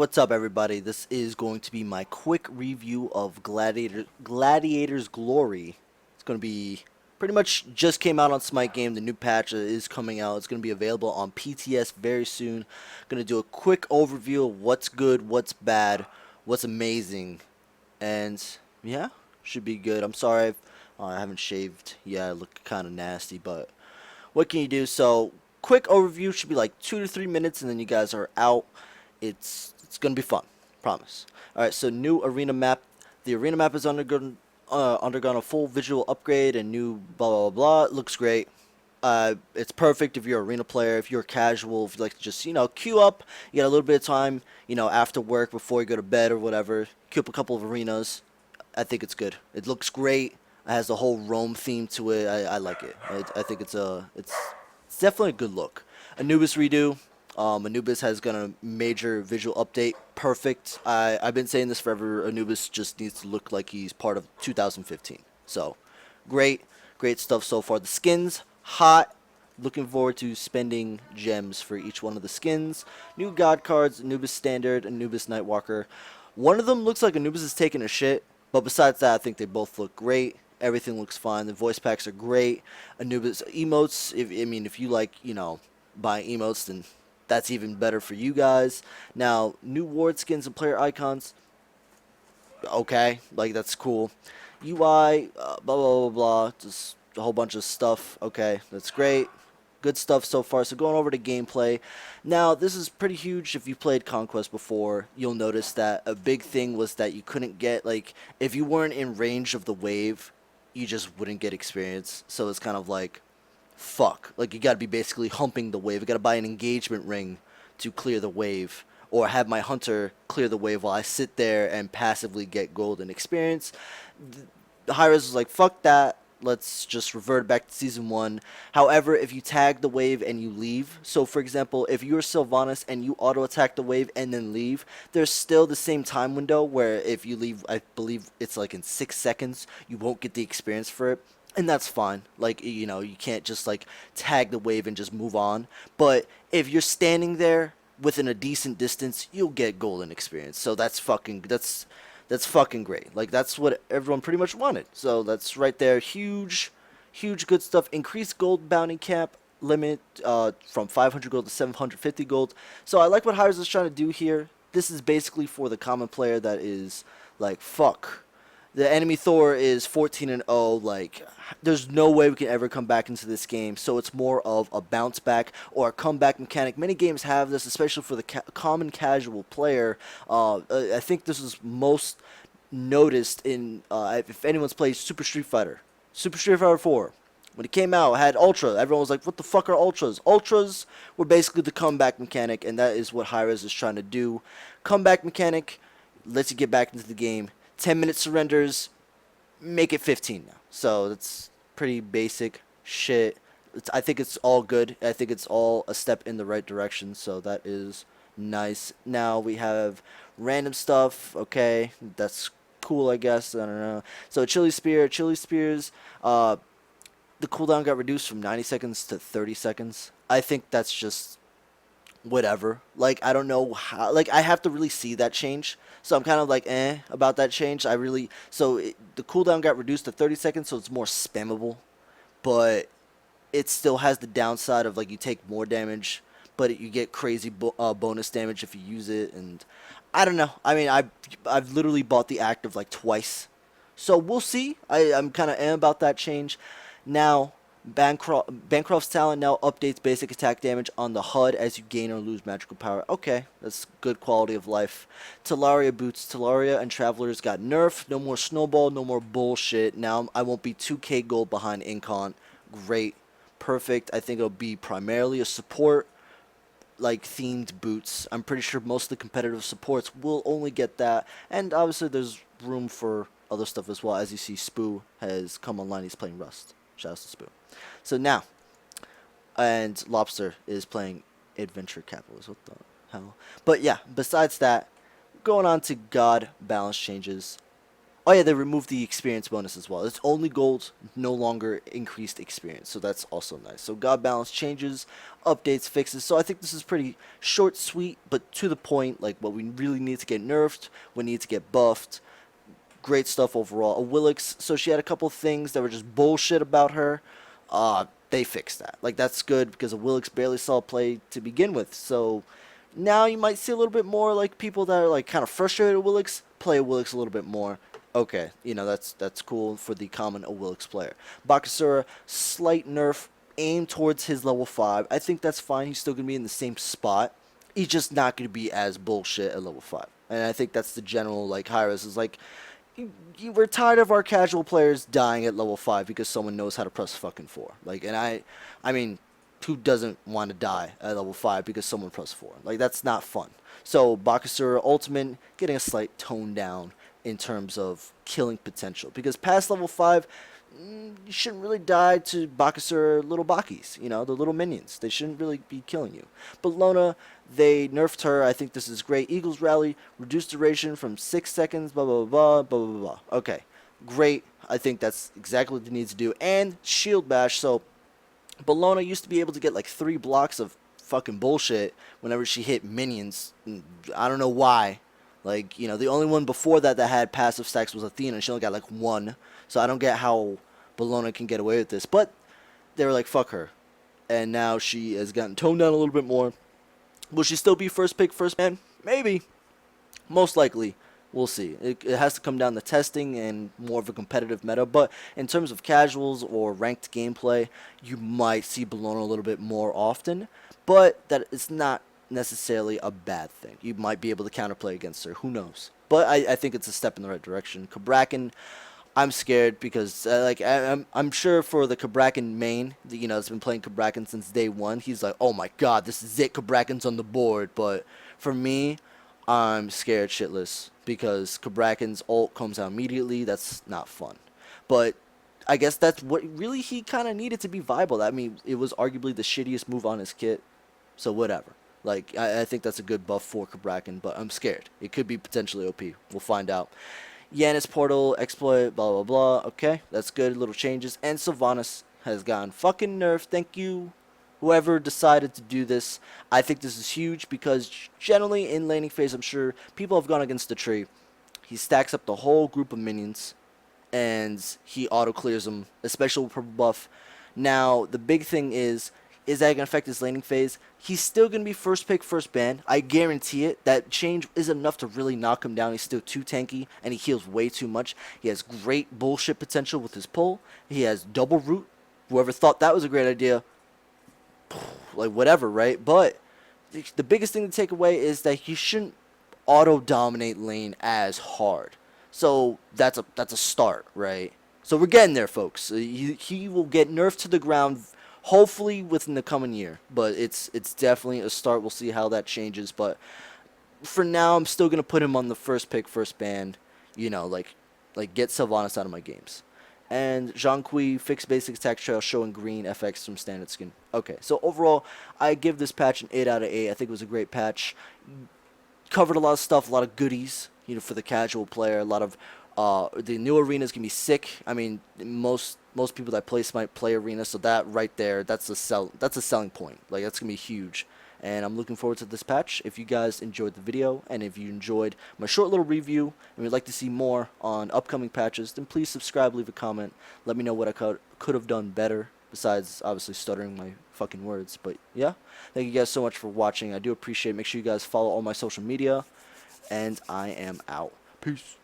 What's up, everybody? This is going to be my quick review of Gladiator's Glory. It's going to be pretty much just came out on Smite game. The new patch is coming out. It's going to be available on PTS very soon. Going to do a quick overview of what's good, what's bad, what's amazing, and yeah, should be good. I'm sorry I haven't shaved. Yeah, I look kind of nasty, but what can you do? So, quick overview should be like 2 to 3 minutes, and then you guys are out. It's gonna be fun, promise. All right, so new arena map. The arena map has undergone a full visual upgrade and new blah blah blah. It looks great. It's perfect if you're an arena player, if you're casual, if you like to just queue up. You got a little bit of time, after work before you go to bed or whatever. Queue up a couple of arenas. I think it's good. It looks great. It has the whole Rome theme to it. I like it. I think it's definitely a good look. Anubis redo. Anubis has got a major visual update. Perfect. I've been saying this forever. Anubis just needs to look like he's part of 2015. So, great stuff so far. The skins, hot. Looking forward to spending gems for each one of the skins. New god cards, Anubis Standard, Anubis Nightwalker. One of them looks like Anubis is taking a shit, but besides that, I think they both look great. Everything looks fine. The voice packs are great. Anubis emotes, if you like, buying emotes, then that's even better for you guys. Now, new ward skins and player icons. Okay, like that's cool. UI, blah, blah, blah, blah. Just a whole bunch of stuff. Okay, that's great. Good stuff so far. So going over to gameplay. Now, this is pretty huge. If you played Conquest before, you'll notice that a big thing was that you couldn't get, if you weren't in range of the wave, you just wouldn't get experience. So it's kind of like, fuck. Like, you gotta be basically humping the wave. You gotta buy an engagement ring to clear the wave, or have my hunter clear the wave while I sit there and passively get golden experience. The Hi-Rez was like, fuck that. Let's just revert back to Season 1. However, if you tag the wave and you leave, so for example, if you're Sylvanas and you auto-attack the wave and then leave, there's still the same time window where if you leave, I believe it's like in 6 seconds, you won't get the experience for it. And that's fine. Like, you can't just tag the wave and just move on. But if you're standing there within a decent distance, you'll get golden experience. So that's fucking great. Like, that's what everyone pretty much wanted. So that's right there. Huge good stuff. Increased gold bounty cap limit from 500 gold to 750 gold. So I like what Hi-Rez is trying to do here. This is basically for the common player that is like, fuck. The enemy Thor is 14-0. Like, there's no way we can ever come back into this game. So it's more of a bounce back or a comeback mechanic. Many games have this, especially for the common casual player. I think this is most noticed in if anyone's played Super Street Fighter 4. When it came out, it had Ultra. Everyone was like, what the fuck are Ultras? Ultras were basically the comeback mechanic, and that is what Hi-Rez is trying to do. Comeback mechanic lets you get back into the game. 10-minute surrenders, make it 15 now. So that's pretty basic shit. I think it's all good. I think it's all a step in the right direction. So that is nice. Now we have random stuff. Okay, that's cool, I guess. I don't know. So Chili Spears. The cooldown got reduced from 90 seconds to 30 seconds. I think that's just whatever. Like, I don't know how. Like, I have to really see that change. So I'm kind of like, about that change. The cooldown got reduced to 30 seconds, so it's more spammable. But it still has the downside of, like, you take more damage, but you get crazy bonus damage if you use it. And I don't know. I mean, I've literally bought the active, like, twice. So we'll see. I'm kind of about that change. Now, Bancroft's talent now updates basic attack damage on the HUD as you gain or lose magical power. Okay, that's good quality of life. Talaria boots. Talaria and Travelers got nerfed. No more snowball, no more bullshit. Now I won't be 2k gold behind Incon. Great. Perfect. I think it'll be primarily a support, like, themed boots. I'm pretty sure most of the competitive supports will only get that. And obviously there's room for other stuff as well. As you see, Spoo has come online. He's playing Rust. Shouts to Spoo. So now, and Lobster is playing Adventure Capitalist. What the hell? But yeah, besides that, going on to God balance changes. Oh yeah, they removed the experience bonus as well. It's only gold, no longer increased experience. So that's also nice. So God balance changes, updates, fixes. So I think this is pretty short, sweet, but to the point. Like what we really need to get nerfed, what needs to get buffed. Great stuff overall. A Willix, so she had a couple things that were just bullshit about her. They fixed that. Like that's good because a Willix barely saw play to begin with. So now you might see a little bit more like people that are like kind of frustrated with Willix play Willix a little bit more. Okay, that's cool for the common Willix player. Bakasura, slight nerf, aim towards his level 5. I think that's fine. He's still gonna be in the same spot. He's just not gonna be as bullshit at level 5. And I think that's the general like Hi-Rez is like we're tired of our casual players dying at level 5 because someone knows how to press fucking 4. Like, and I mean, who doesn't want to die at level 5 because someone pressed 4? Like, that's not fun. So, Bakasura Ultimate getting a slight tone down in terms of killing potential. Because past level 5, you shouldn't really die to Bakasura little Bakis, the little minions. They shouldn't really be killing you. But Lona, they nerfed her. I think this is great. Eagles Rally, reduced duration from 6 seconds, blah, blah, blah, blah, blah, blah. Okay, great. I think that's exactly what they need to do. And Shield Bash, so Bellona used to be able to get like 3 blocks of fucking bullshit whenever she hit minions. I don't know why. Like, the only one before that had passive stacks was Athena, and she only got like 1. So I don't get how Bellona can get away with this. But they were like, fuck her. And now she has gotten toned down a little bit more. Will she still be first pick, first man? Maybe. Most likely. We'll see. It has to come down to testing and more of a competitive meta. But in terms of casuals or ranked gameplay, you might see Bellona a little bit more often. But that it's not necessarily a bad thing. You might be able to counterplay against her. Who knows? But I think it's a step in the right direction. Kabrakan, I'm scared because I'm sure for the Kabrakan main, that's been playing Kabrakan since day 1, he's like, oh my god, this is it, Kabrakan's on the board. But for me, I'm scared shitless because Kabrakan's ult comes out immediately. That's not fun. But I guess that's what really he kind of needed to be viable. I mean, it was arguably the shittiest move on his kit, so whatever. Like, I think that's a good buff for Kabrakan, but I'm scared. It could be potentially OP. We'll find out. Yanis Portal, exploit, blah, blah, blah. Okay, that's good. Little changes. And Sylvanas has gotten fucking nerfed. Thank you, whoever decided to do this. I think this is huge because generally in laning phase, I'm sure people have gone against the tree. He stacks up the whole group of minions, and he auto-clears them, especially with purple buff. Now, the big thing is that going to affect his laning phase? He's still going to be first pick, first ban. I guarantee it. That change is enough to really knock him down. He's still too tanky, and he heals way too much. He has great bullshit potential with his pull. He has double root. Whoever thought that was a great idea, like whatever, right? But the biggest thing to take away is that he shouldn't auto-dominate lane as hard. So that's a start, right? So we're getting there, folks. He will get nerfed to the ground hopefully within the coming year, but it's definitely a start. We'll see how that changes, but for now, I'm still gonna put him on the first pick, first ban. Like get Sylvanas out of my games. And Zhang Kui fixed basic attack trail showing green FX from standard skin. Okay, so overall, I give this patch an 8 out of 8. I think it was a great patch. Covered a lot of stuff, a lot of goodies. For the casual player, a lot of the new arenas can be sick. I mean, most people that play Smite play arena, so that right there, that's a selling point. Like, that's gonna be huge. And I'm looking forward to this patch. If you guys enjoyed the video, and if you enjoyed my short little review, and would like to see more on upcoming patches, then please subscribe, leave a comment, let me know what I could have done better, besides obviously stuttering my fucking words. But yeah, thank you guys so much for watching. I do appreciate it. Make sure you guys follow all my social media, and I am out. Peace.